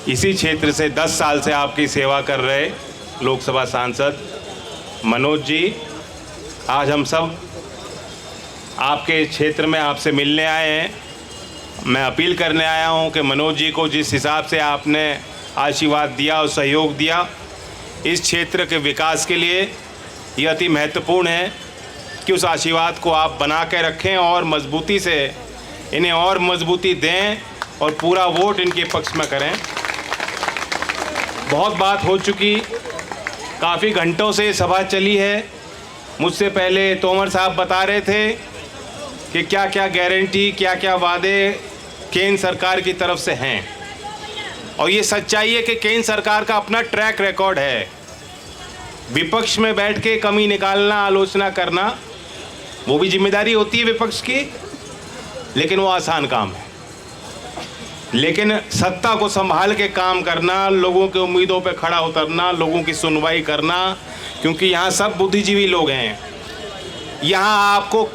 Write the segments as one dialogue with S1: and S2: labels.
S1: इसी क्षेत्र से 10 साल से आपकी सेवा कर रहे लोकसभा सांसद मनोज जी, आज हम सब आपके क्षेत्र में आपसे मिलने आए हैं। मैं अपील करने आया हूं कि मनोज जी को जिस हिसाब से आपने आशीर्वाद दिया और सहयोग दिया, इस क्षेत्र के विकास के लिए ये अति महत्वपूर्ण है कि उस आशीर्वाद को आप बना के रखें और मजबूती से इन्हें और मजबूती दें और पूरा वोट इनके पक्ष में करें। बहुत बात हो चुकी, काफ़ी घंटों से सभा चली है। मुझसे पहले तोमर साहब बता रहे थे कि क्या क्या गारंटी, क्या क्या वादे केंद्र सरकार की तरफ से हैं, और ये सच्चाई है कि केंद्र सरकार का अपना ट्रैक रिकॉर्ड है। विपक्ष में बैठ के कमी निकालना, आलोचना करना, वो भी जिम्मेदारी होती है विपक्ष की, लेकिन वो आसान काम है। लेकिन सत्ता को संभाल के काम करना, लोगों के उम्मीदों पे खड़ा उतरना, लोगों की सुनवाई करना, क्योंकि यहाँ सब बुद्धिजीवी लोग हैं। यहाँ आपको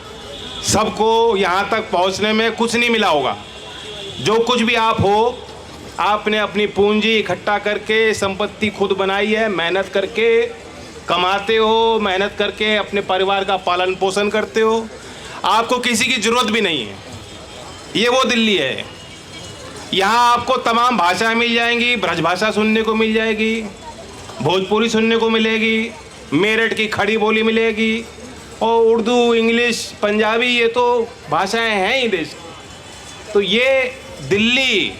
S1: सबको यहाँ तक पहुँचने में कुछ नहीं मिला होगा। जो कुछ भी आप हो, आपने अपनी पूंजी इकट्ठा करके संपत्ति खुद बनाई है, मेहनत करके कमाते हो, मेहनत करके अपने परिवार का पालन पोषण करते हो। आपको किसी की ज़रूरत भी नहीं है। ये वो दिल्ली है। यहाँ आपको तमाम भाषाएं मिल जाएंगी। ब्रजभाषा सुनने को मिल जाएगी, भोजपुरी सुनने को मिलेगी, मेरठ की खड़ी बोली मिलेगी, और उर्दू, इंग्लिश, पंजाबी, ये तो भाषाएं हैं ही देश की। तो ये दिल्ली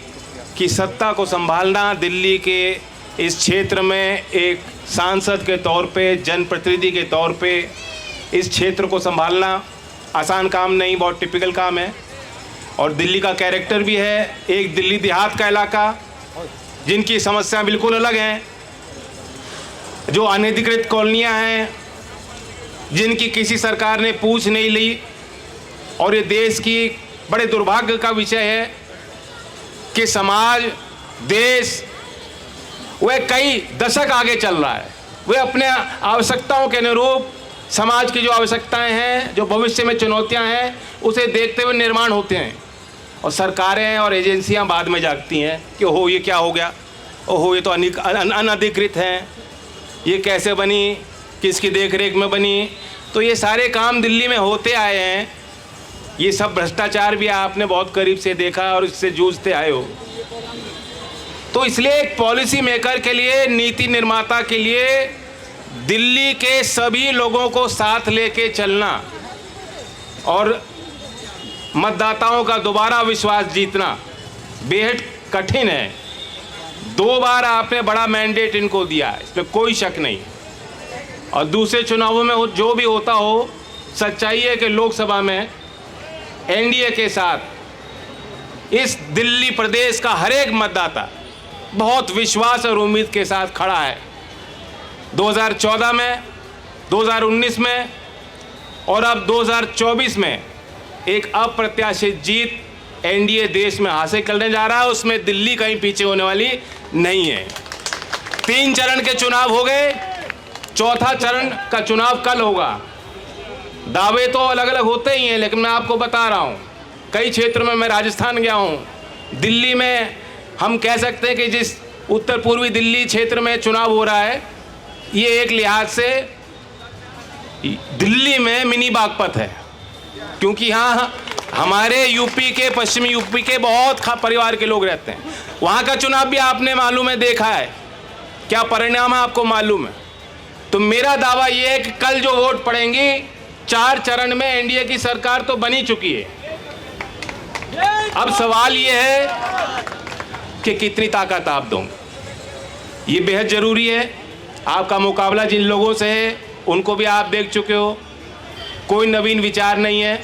S1: की सत्ता को संभालना, दिल्ली के इस क्षेत्र में एक सांसद के तौर पे, जनप्रतिनिधि के तौर पे इस क्षेत्र को संभालना आसान काम नहीं, बहुत टिपिकल काम है। और दिल्ली का कैरेक्टर भी है, एक दिल्ली देहात का इलाका, जिनकी समस्या बिल्कुल अलग हैं, जो अनधिकृत कॉलोनियाँ हैं, जिनकी किसी सरकार ने पूछ नहीं ली। और ये देश की बड़े दुर्भाग्य का विषय है कि समाज, देश वह कई दशक आगे चल रहा है। वे अपने आवश्यकताओं के अनुरूप समाज की जो आवश्यकताएं हैं, जो भविष्य में चुनौतियां हैं, उसे देखते हुए निर्माण होते हैं। और सरकारें और एजेंसियां बाद में जागती हैं कि ओहो ये क्या हो गया, ओहो ये तो अनधिकृत हैं, ये कैसे बनी, किसकी देखरेख में बनी। तो ये सारे काम दिल्ली में होते आए हैं। ये सब भ्रष्टाचार भी आपने बहुत करीब से देखा और इससे जूझते आए हो। तो इसलिए एक पॉलिसी मेकर के लिए, नीति निर्माता के लिए दिल्ली के सभी लोगों को साथ लेके चलना और मतदाताओं का दोबारा विश्वास जीतना बेहद कठिन है। 2 बार आपने बड़ा मैंडेट इनको दिया, इसमें कोई शक नहीं। और दूसरे चुनावों में जो भी होता हो, सच्चाई है कि लोकसभा में एनडीए के साथ इस दिल्ली प्रदेश का हर एक मतदाता बहुत विश्वास और उम्मीद के साथ खड़ा है। 2014 में, 2019 में और अब 2024 में एक अप्रत्याशित जीत एनडीए देश में हासिल करने जा रहा है। उसमें दिल्ली कहीं पीछे होने वाली नहीं है। 3 चरण के चुनाव हो गए, 4था चरण का चुनाव कल होगा। दावे तो अलग अलग होते ही हैं, लेकिन मैं आपको बता रहा हूँ, कई क्षेत्रों में मैं राजस्थान गया हूँ, दिल्ली में हम कह सकते हैं कि जिस उत्तर पूर्वी दिल्ली क्षेत्र में चुनाव हो रहा है, ये एक लिहाज से दिल्ली में मिनी बागपत है, क्योंकि यहाँ हमारे यूपी के, पश्चिमी यूपी के बहुत परिवार के लोग रहते हैं। वहाँ का चुनाव भी आपने मालूम है, देखा है, क्या परिणाम है आपको मालूम है। तो मेरा दावा ये है कि कल जो वोट पड़ेंगी, 4 चरण में एनडीए की सरकार तो बनी चुकी है। अब सवाल ये है कि कितनी ताकत आप दोगे। ये बेहद ज़रूरी है। आपका मुकाबला जिन लोगों से है, उनको भी आप देख चुके हो, कोई नवीन विचार नहीं है।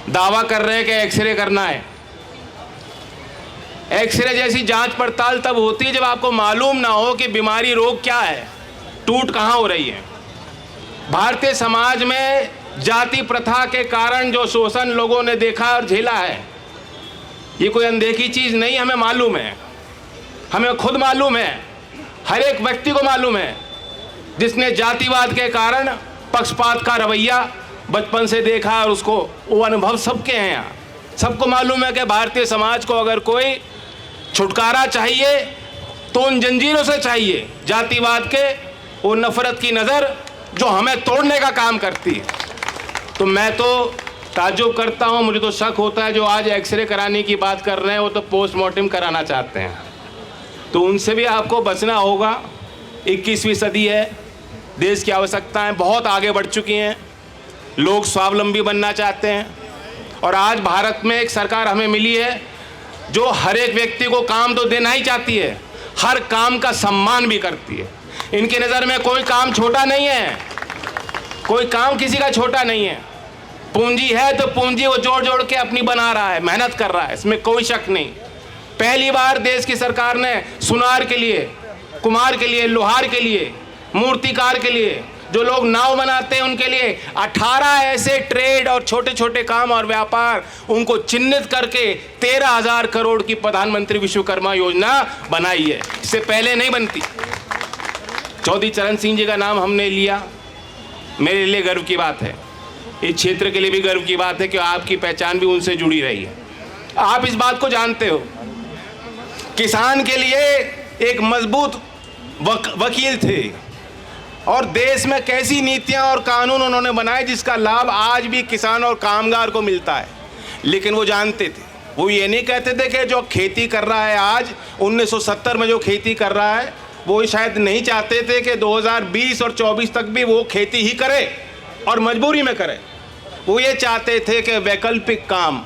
S1: दावा कर रहे हैं कि एक्सरे करना है। एक्सरे जैसी जांच पड़ताल तब होती है जब आपको मालूम ना हो कि बीमारी, रोग क्या है, टूट कहाँ हो रही है। भारतीय समाज में जाति प्रथा के कारण जो शोषण लोगों ने देखा और झेला है, ये कोई अनदेखी चीज़ नहीं, हमें मालूम है, हमें खुद मालूम है, हर एक व्यक्ति को मालूम है जिसने जातिवाद के कारण पक्षपात का रवैया बचपन से देखा, और उसको वो अनुभव सबके हैं। यहाँ सबको मालूम है कि भारतीय समाज को अगर कोई छुटकारा चाहिए तो उन जंजीरों से चाहिए, जातिवाद के, वो नफरत की नज़र जो हमें तोड़ने का काम करती है। तो मैं तो ताज्जुब करता हूँ, मुझे तो शक होता है जो आज एक्सरे कराने की बात कर रहे हैं वो तो पोस्टमार्टम कराना चाहते हैं। तो उनसे भी आपको बचना होगा। 21वीं सदी है, देश की आवश्यकताएं बहुत आगे बढ़ चुकी हैं, लोग स्वावलंबी बनना चाहते हैं और आज भारत में एक सरकार हमें मिली है जो हर एक व्यक्ति को काम तो देना ही चाहती है, हर काम का सम्मान भी करती है। इनकी नज़र में कोई काम छोटा नहीं है, कोई काम किसी का छोटा नहीं है। पूंजी है तो पूंजी वो जोड़ जोड़ के अपनी बना रहा है, मेहनत कर रहा है, इसमें कोई शक नहीं। पहली बार देश की सरकार ने सुनार के लिए, कुम्हार के लिए, लोहार के लिए, मूर्तिकार के लिए, जो लोग नाव बनाते हैं उनके लिए 18 ऐसे ट्रेड और छोटे छोटे काम और व्यापार उनको चिन्हित करके 13,000 करोड़ की प्रधानमंत्री विश्वकर्मा योजना बनाई है। इससे पहले नहीं बनती। चौधरी चरण सिंह जी का नाम हमने लिया, मेरे लिए गर्व की बात है, इस क्षेत्र के लिए भी गर्व की बात है कि आपकी पहचान भी उनसे जुड़ी रही है। आप इस बात को जानते हो, किसान के लिए एक मजबूत वकील थे और देश में कैसी नीतियां और कानून उन्होंने बनाए जिसका लाभ आज भी किसान और कामगार को मिलता है। लेकिन वो जानते थे, वो ये नहीं कहते थे कि जो खेती कर रहा है आज 1970 में जो खेती कर रहा है वो शायद नहीं चाहते थे कि 2020 और 24 तक भी वो खेती ही करे और मजबूरी में करे। वो ये चाहते थे कि वैकल्पिक काम,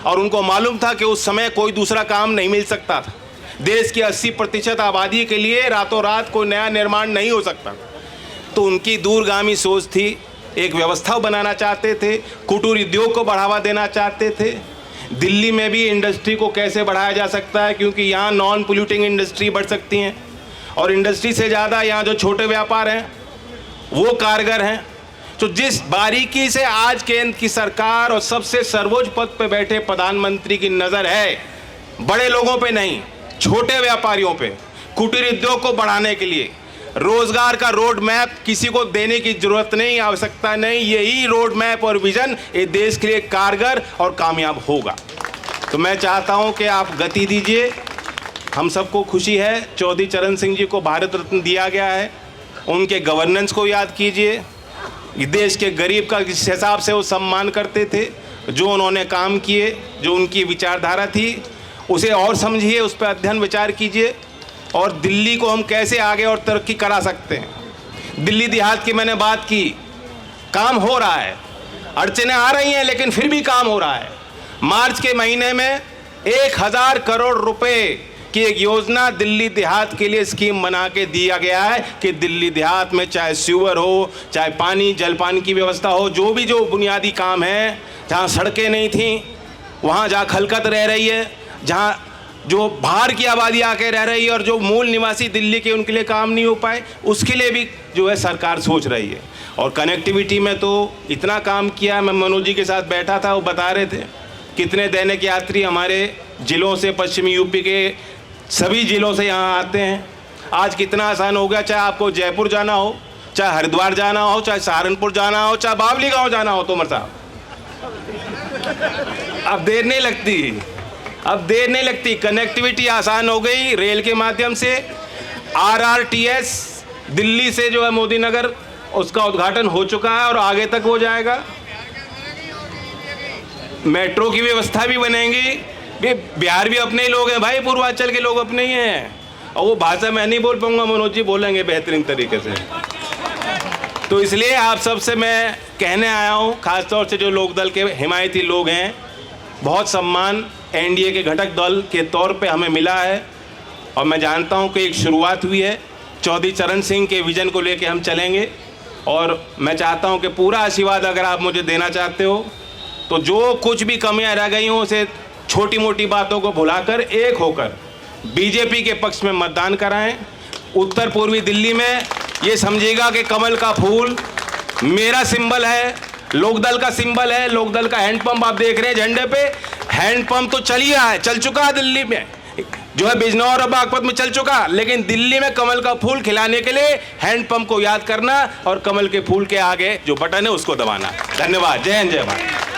S1: और उनको मालूम था कि उस समय कोई दूसरा काम नहीं मिल सकता था। देश की 80% आबादी के लिए रातों रात कोई नया निर्माण नहीं हो सकता। तो उनकी दूरगामी सोच थी, एक व्यवस्था बनाना चाहते थे, कुटीर उद्योग को बढ़ावा देना चाहते थे। दिल्ली में भी इंडस्ट्री को कैसे बढ़ाया जा सकता है, क्योंकि यहाँ नॉन पोल्यूटिंग इंडस्ट्री बढ़ सकती हैं और इंडस्ट्री से ज़्यादा यहाँ जो छोटे व्यापार हैं वो कारगर हैं। तो जिस बारीकी से आज केंद्र की सरकार और सबसे सर्वोच्च पद पर बैठे प्रधानमंत्री की नज़र है बड़े लोगों पे नहीं, छोटे व्यापारियों पे, कुटीर उद्योग को बढ़ाने के लिए रोजगार का रोड मैप किसी को देने की जरूरत नहीं, आवश्यकता नहीं। यही रोड मैप और विजन ये देश के लिए कारगर और कामयाब होगा। तो मैं चाहता हूं कि आप गति दीजिए। हम सबको खुशी है चौधरी चरण सिंह जी को भारत रत्न दिया गया है, उनके गवर्नेंस को याद कीजिए। देश के गरीब का जिस हिसाब से वो सम्मान करते थे, जो उन्होंने काम किए, जो उनकी विचारधारा थी, उसे और समझिए, उस पर अध्ययन विचार कीजिए और दिल्ली को हम कैसे आगे और तरक्की करा सकते हैं। दिल्ली देहात की मैंने बात की, काम हो रहा है, अड़चनें आ रही हैं लेकिन फिर भी काम हो रहा है। मार्च के महीने में 1,000 करोड़ रुपए की एक योजना दिल्ली देहात के लिए स्कीम बना के दिया गया है कि दिल्ली देहात में चाहे सीवर हो, चाहे पानी जलपान की व्यवस्था हो, जो भी जो बुनियादी काम है, जहाँ सड़कें नहीं थीं, वहाँ जहाँ खलकत रह रही है, जहाँ जो बाहर की आबादी आके रह रही है और जो मूल निवासी दिल्ली के उनके लिए काम नहीं हो पाए, उसके लिए भी जो है सरकार सोच रही है। और कनेक्टिविटी में तो इतना काम किया। मैं मनोज जी के साथ बैठा था, वो बता रहे थे कितने दैनिक यात्री हमारे ज़िलों से, पश्चिमी यूपी के सभी ज़िलों से यहाँ आते हैं। आज कितना आसान हो गया, चाहे आपको जयपुर जाना हो, चाहे हरिद्वार जाना हो, चाहे सहारनपुर जाना हो, चाहे बावली गाँव जाना हो, तोमर साहब, अब देर नहीं लगती, अब देर नहीं लगती। कनेक्टिविटी आसान हो गई रेल के माध्यम से। RRTS दिल्ली से जो है मोदी नगर, उसका उद्घाटन हो चुका है और आगे तक हो जाएगा। मेट्रो की व्यवस्था भी बनेगी। बिहार भी अपने ही लोग हैं भाई, पूर्वांचल के लोग अपने ही हैं। और वो भाषा मैं नहीं बोल पाऊंगा, मनोज जी बोलेंगे बेहतरीन तरीके से। तो इसलिए आप सबसे मैं कहने आया हूँ, खासतौर से जो लोकदल के हिमायती लोग हैं, बहुत सम्मान NDA के घटक दल के तौर पे हमें मिला है और मैं जानता हूं कि एक शुरुआत हुई है। चौधरी चरण सिंह के विज़न को लेके हम चलेंगे और मैं चाहता हूं कि पूरा आशीर्वाद अगर आप मुझे देना चाहते हो तो जो कुछ भी कमियां रह गई हों उसे छोटी मोटी बातों को भुलाकर एक होकर बीजेपी के पक्ष में मतदान कराएं। उत्तर पूर्वी दिल्ली में ये समझिएगा कि कमल का फूल मेरा सिंबल है, लोकदल का सिंबल है। लोकदल का हैंडपंप आप देख रहे हैं झंडे पे, हैंडपंप तो चल ही रहा है, चल चुका है दिल्ली में, जो है बिजनौर और बागपत में चल चुका, लेकिन दिल्ली में कमल का फूल खिलाने के लिए हैंडपंप को याद करना और कमल के फूल के आगे जो बटन है उसको दबाना। धन्यवाद। जय हिंद, जय भारत।